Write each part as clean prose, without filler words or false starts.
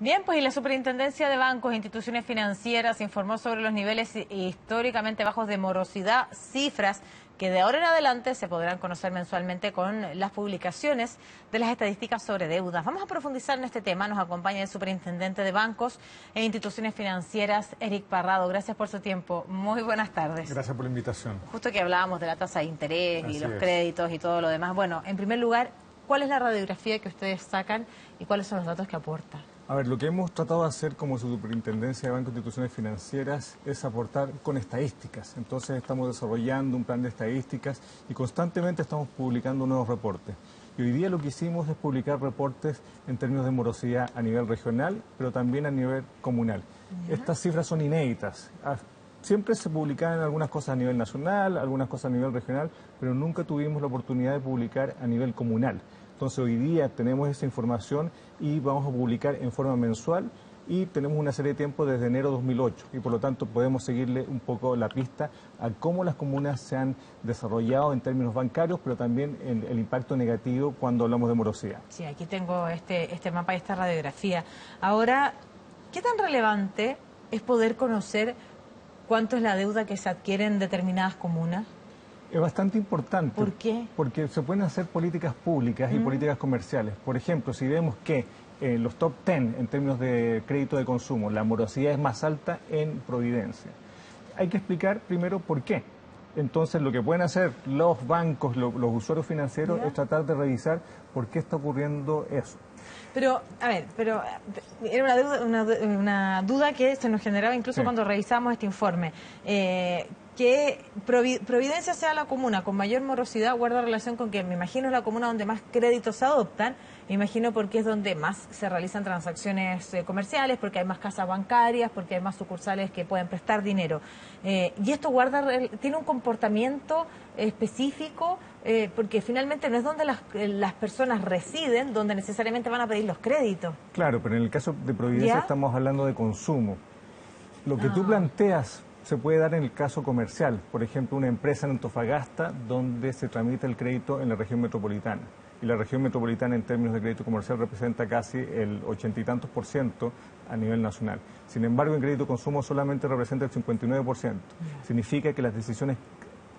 Bien, pues y la Superintendencia de Bancos e Instituciones Financieras informó sobre los niveles históricamente bajos de morosidad, cifras que de ahora en adelante se podrán conocer mensualmente con las publicaciones de las estadísticas sobre deudas. Vamos a profundizar en este tema. Nos acompaña el Superintendente de Bancos e Instituciones Financieras, Eric Parrado. Gracias por su tiempo. Muy buenas tardes. Gracias por la invitación. Justo que hablábamos de la tasa de interés y Así los es. créditos y todo lo demás. Bueno, en primer lugar, ¿cuál es la radiografía que ustedes sacan y cuáles son los datos que aportan? A ver, lo que hemos tratado de hacer como Superintendencia de Bancos e Instituciones Financieras es aportar con estadísticas. Entonces estamos desarrollando un plan de estadísticas y constantemente estamos publicando nuevos reportes. Y hoy día lo que hicimos es publicar reportes en términos de morosidad a nivel regional, pero también a nivel comunal. Estas cifras son inéditas. Siempre se publicaban algunas cosas a nivel nacional, algunas cosas a nivel regional, pero nunca tuvimos la oportunidad de publicar a nivel comunal. Entonces hoy día tenemos esa información y vamos a publicar en forma mensual y tenemos una serie de tiempo desde enero de 2008 y por lo tanto podemos seguirle un poco la pista a cómo las comunas se han desarrollado en términos bancarios, pero también en el impacto negativo cuando hablamos de morosidad. Sí, aquí tengo este mapa y esta radiografía. Ahora, ¿qué tan relevante es poder conocer cuánto es la deuda que se adquiere en determinadas comunas? Es bastante importante. ¿Por qué? Porque se pueden hacer políticas públicas y políticas comerciales. Por ejemplo, si vemos que los top 10 en términos de crédito de consumo, la morosidad es más alta en Providencia. Hay que explicar primero por qué. Entonces, lo que pueden hacer los bancos, los usuarios financieros, es tratar de revisar por qué está ocurriendo eso. Pero, a ver, era una duda que se nos generaba incluso cuando revisamos este informe. Que Providencia sea la comuna con mayor morosidad guarda relación con que me imagino es la comuna donde más créditos se adoptan, me imagino porque es donde más se realizan transacciones comerciales, porque hay más casas bancarias, porque hay más sucursales que pueden prestar dinero. Y esto tiene un comportamiento específico, porque finalmente no es donde las personas residen, donde necesariamente van a pedir los créditos. Claro, pero en el caso de Providencia estamos hablando de consumo. Lo que tú planteas se puede dar en el caso comercial, por ejemplo, una empresa en Antofagasta donde se tramita el crédito en la región metropolitana. Y la región metropolitana en términos de crédito comercial representa casi el 80 y tantos % a nivel nacional. Sin embargo, en crédito consumo solamente representa el 59%. Significa que las decisiones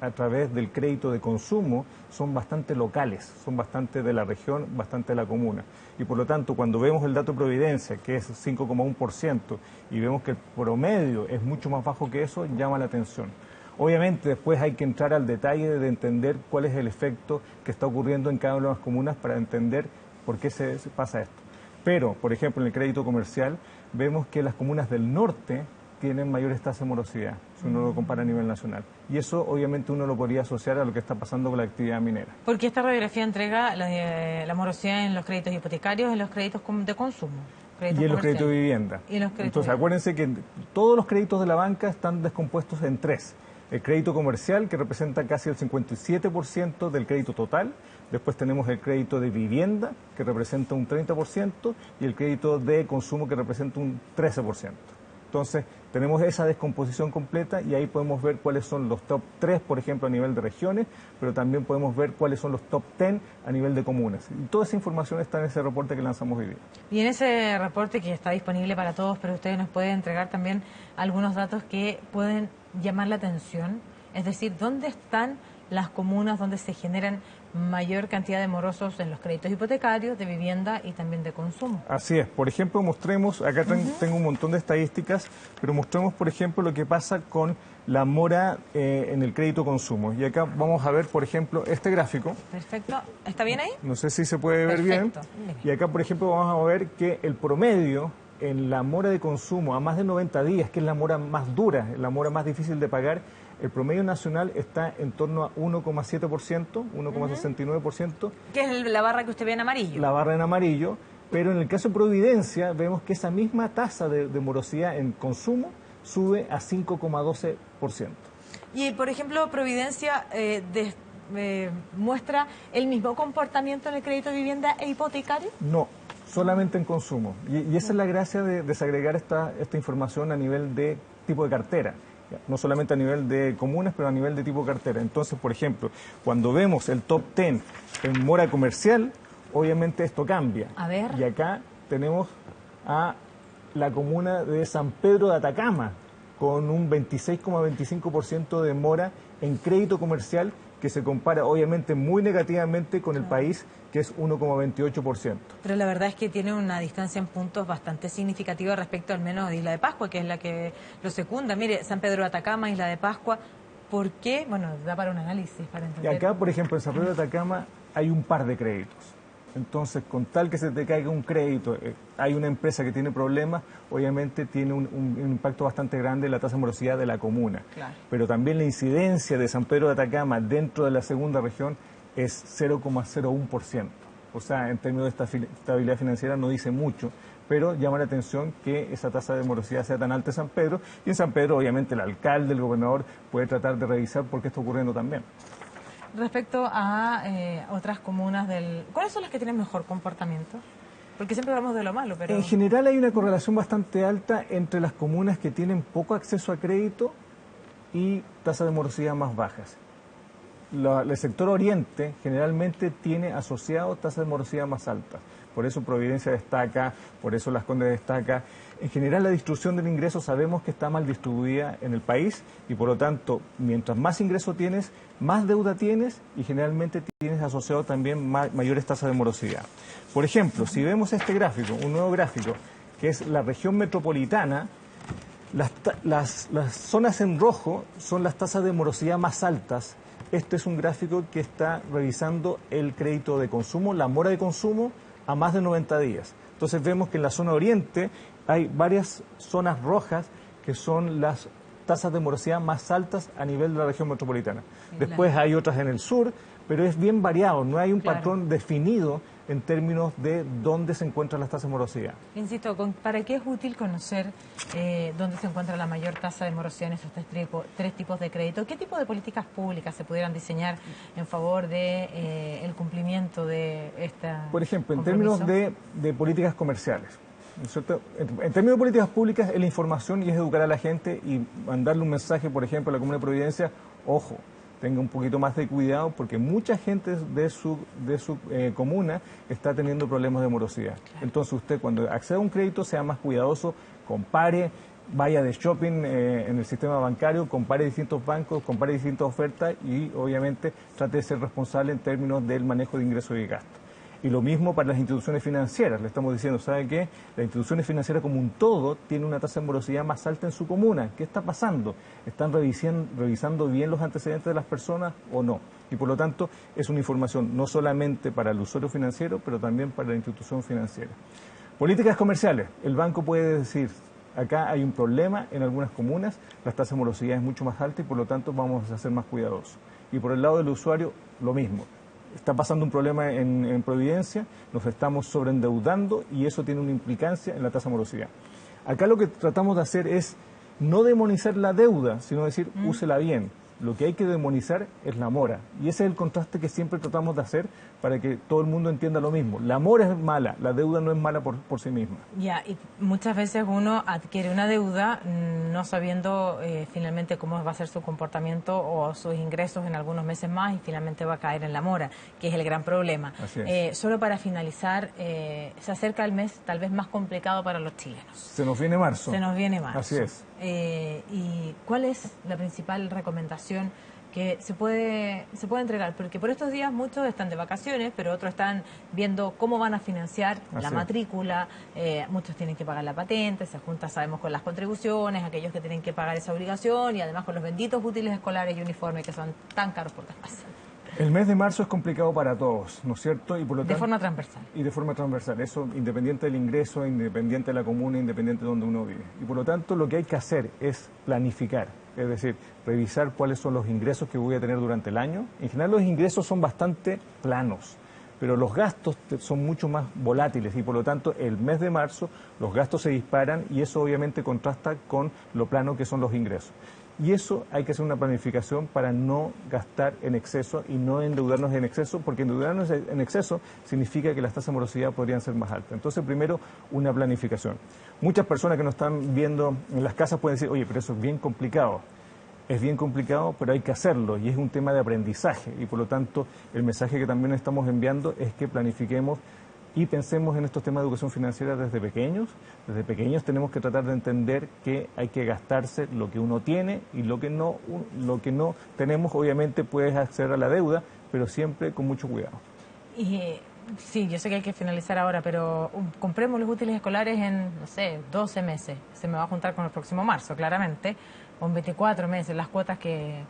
a través del crédito de consumo son bastante locales, son bastante de la región, bastante de la comuna. Y por lo tanto, cuando vemos el dato de Providencia, que es 5,1%, y vemos que el promedio es mucho más bajo que eso, llama la atención. Obviamente después hay que entrar al detalle de entender cuál es el efecto que está ocurriendo en cada una de las comunas para entender por qué se pasa esto. Pero, por ejemplo, en el crédito comercial, vemos que las comunas del norte tienen mayores tasas de morosidad, si uno lo compara a nivel nacional. Y eso obviamente uno lo podría asociar a lo que está pasando con la actividad minera. Porque esta radiografía entrega la morosidad en los créditos hipotecarios, en los créditos de consumo. Y en los créditos de vivienda. Entonces, acuérdense que todos los créditos de la banca están descompuestos en tres. El crédito comercial, que representa casi el 57% del crédito total. Después tenemos el crédito de vivienda, que representa un 30%, y el crédito de consumo, que representa un 13%. Entonces, tenemos esa descomposición completa y ahí podemos ver cuáles son los top 3, por ejemplo, a nivel de regiones, pero también podemos ver cuáles son los top 10 a nivel de comunas. Y toda esa información está en ese reporte que lanzamos hoy día. Y en ese reporte que está disponible para todos, pero ustedes nos pueden entregar también algunos datos que pueden llamar la atención, es decir, ¿dónde están las comunas donde se generan mayor cantidad de morosos en los créditos hipotecarios, de vivienda y también de consumo? Así es. Por ejemplo, mostremos, acá tengo un montón de estadísticas, pero mostremos, por ejemplo, lo que pasa con la mora en el crédito consumo. Y acá vamos a ver, por ejemplo, este gráfico. Perfecto. ¿Está bien ahí? No sé si se puede ver bien. Y acá, por ejemplo, vamos a ver que el promedio en la mora de consumo a más de 90 días, que es la mora más dura, la mora más difícil de pagar, el promedio nacional está en torno a 1,7%, 1,69%. ¿Qué es la barra que usted ve en amarillo? La barra en amarillo, pero en el caso de Providencia vemos que esa misma tasa de morosidad en consumo sube a 5,12%. Y, por ejemplo, Providencia muestra el mismo comportamiento en el crédito de vivienda e hipotecario. No, solamente en consumo. Y esa es la gracia de desagregar esta información a nivel de tipo de cartera. No solamente a nivel de comunas, pero a nivel de tipo cartera. Entonces, por ejemplo, cuando vemos el top 10 en mora comercial, obviamente esto cambia. A ver. Y acá tenemos a la comuna de San Pedro de Atacama, con un 26,25% de mora en crédito comercial, que se compara obviamente muy negativamente con el país, que es 1,28%. Pero la verdad es que tiene una distancia en puntos bastante significativa respecto al menos de Isla de Pascua, que es la que lo secunda. Mire, San Pedro de Atacama, Isla de Pascua, ¿por qué? Bueno, da para un análisis, para entender. Y acá, por ejemplo, en San Pedro de Atacama hay un par de créditos. Entonces, con tal que se te caiga un crédito, hay una empresa que tiene problemas, obviamente tiene un impacto bastante grande en la tasa de morosidad de la comuna. Claro. Pero también la incidencia de San Pedro de Atacama dentro de la segunda región es 0,01%. O sea, en términos de estabilidad financiera no dice mucho, pero llama la atención que esa tasa de morosidad sea tan alta en San Pedro. Y en San Pedro, obviamente, el alcalde, el gobernador puede tratar de revisar por qué está ocurriendo también. Respecto a otras comunas ¿cuáles son las que tienen mejor comportamiento? Porque siempre hablamos de lo malo, pero... En general hay una correlación bastante alta entre las comunas que tienen poco acceso a crédito y tasas de morosidad más bajas. El sector oriente generalmente tiene asociado tasas de morosidad más altas. Por eso Providencia destaca, por eso Las Condes destaca. En general la distribución del ingreso sabemos que está mal distribuida en el país y por lo tanto, mientras más ingreso tienes, más deuda tienes y generalmente tienes asociado también mayores tasas de morosidad. Por ejemplo, si vemos este gráfico, un nuevo gráfico, que es la región metropolitana, las zonas en rojo son las tasas de morosidad más altas. Este es un gráfico que está revisando el crédito de consumo, la mora de consumo, a más de 90 días. Entonces vemos que en la zona oriente hay varias zonas rojas que son las tasas de morosidad más altas a nivel de la región metropolitana. Después hay otras en el sur, pero es bien variado, no hay un patrón definido en términos de dónde se encuentran las tasas de morosidad. Insisto, ¿para qué es útil conocer dónde se encuentra la mayor tasa de morosidad en esos tres tipos de crédito? ¿Qué tipo de políticas públicas se pudieran diseñar en favor de el cumplimiento de esta Por ejemplo, en términos de políticas comerciales, ¿no es cierto? En términos de políticas públicas es la información y es educar a la gente y mandarle un mensaje, por ejemplo, a la Comuna de Providencia, ojo, tenga un poquito más de cuidado porque mucha gente de su comuna está teniendo problemas de morosidad. Claro. Entonces usted cuando acceda a un crédito sea más cuidadoso, compare, vaya de shopping en el sistema bancario, compare distintos bancos, compare distintas ofertas y obviamente trate de ser responsable en términos del manejo de ingresos y gastos. Y lo mismo para las instituciones financieras. Le estamos diciendo, ¿sabe qué? Las instituciones financieras como un todo tienen una tasa de morosidad más alta en su comuna. ¿Qué está pasando? ¿Están revisando bien los antecedentes de las personas o no? Y por lo tanto es una información no solamente para el usuario financiero, pero también para la institución financiera. Políticas comerciales. El banco puede decir, acá hay un problema en algunas comunas, la tasa de morosidad es mucho más alta y por lo tanto vamos a ser más cuidadosos. Y por el lado del usuario, lo mismo. Está pasando un problema en Providencia, nos estamos sobreendeudando y eso tiene una implicancia en la tasa de morosidad. Acá lo que tratamos de hacer es no demonizar la deuda, sino decir, úsela bien. Lo que hay que demonizar es la mora. Y ese es el contraste que siempre tratamos de hacer para que todo el mundo entienda lo mismo. La mora es mala, la deuda no es mala por sí misma. Ya, y muchas veces uno adquiere una deuda no sabiendo finalmente cómo va a ser su comportamiento o sus ingresos en algunos meses más y finalmente va a caer en la mora, que es el gran problema. Así es. Solo para finalizar, se acerca el mes tal vez más complicado para los chilenos. Se nos viene marzo. Se nos viene marzo. Así es. ¿Y cuál es la principal recomendación que se puede entregar? Porque por estos días muchos están de vacaciones, pero otros están viendo cómo van a financiar la matrícula, muchos tienen que pagar la patente, se junta, sabemos, con las contribuciones, aquellos que tienen que pagar esa obligación y además con los benditos útiles escolares y uniformes que son tan caros por despacio. El mes de marzo es complicado para todos, ¿no es cierto? Y por lo tanto, de forma transversal. Y de forma transversal, eso independiente del ingreso, independiente de la comuna, independiente de donde uno vive. Y por lo tanto lo que hay que hacer es planificar, es decir, revisar cuáles son los ingresos que voy a tener durante el año. En general los ingresos son bastante planos, pero los gastos son mucho más volátiles y por lo tanto el mes de marzo los gastos se disparan y eso obviamente contrasta con lo plano que son los ingresos. Y eso hay que hacer una planificación para no gastar en exceso y no endeudarnos en exceso, porque endeudarnos en exceso significa que las tasas de morosidad podrían ser más altas. Entonces, primero, una planificación. Muchas personas que nos están viendo en las casas pueden decir, oye, pero eso es bien complicado. Es bien complicado, pero hay que hacerlo y es un tema de aprendizaje. Y por lo tanto, el mensaje que también estamos enviando es que planifiquemos Y pensemos en estos temas de educación financiera desde pequeños. Desde pequeños tenemos que tratar de entender que hay que gastarse lo que uno tiene y lo que no tenemos. Obviamente puedes acceder a la deuda, pero siempre con mucho cuidado. Y sí, yo sé que hay que finalizar ahora, pero compremos los útiles escolares en, no sé, 12 meses. Se me va a juntar con el próximo marzo, claramente, o en 24 meses, las cuotas que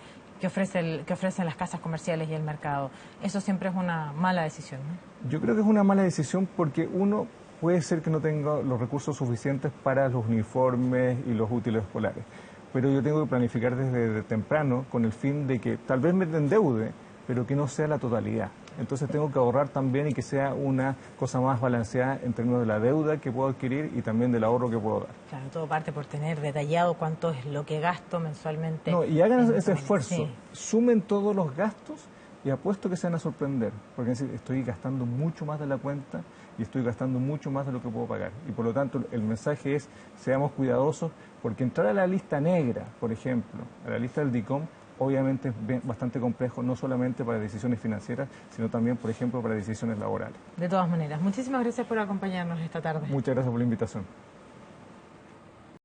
ofrecen las casas comerciales y el mercado. Eso siempre es una mala decisión, ¿no? Yo creo que es una mala decisión porque uno puede ser que no tenga los recursos suficientes para los uniformes y los útiles escolares, pero yo tengo que planificar desde temprano con el fin de que tal vez me endeude, pero que no sea la totalidad. Entonces tengo que ahorrar también y que sea una cosa más balanceada en términos de la deuda que puedo adquirir y también del ahorro que puedo dar. Claro, todo parte por tener detallado cuánto es lo que gasto mensualmente. No, y hagan ese esfuerzo, sí. Sumen todos los gastos y apuesto que se van a sorprender, porque es decir, estoy gastando mucho más de la cuenta y estoy gastando mucho más de lo que puedo pagar. Y por lo tanto el mensaje es, seamos cuidadosos, porque entrar a la lista negra, por ejemplo, a la lista del DICOM, obviamente es bastante complejo, no solamente para decisiones financieras, sino también, por ejemplo, para decisiones laborales. De todas maneras, muchísimas gracias por acompañarnos esta tarde. Muchas gracias por la invitación.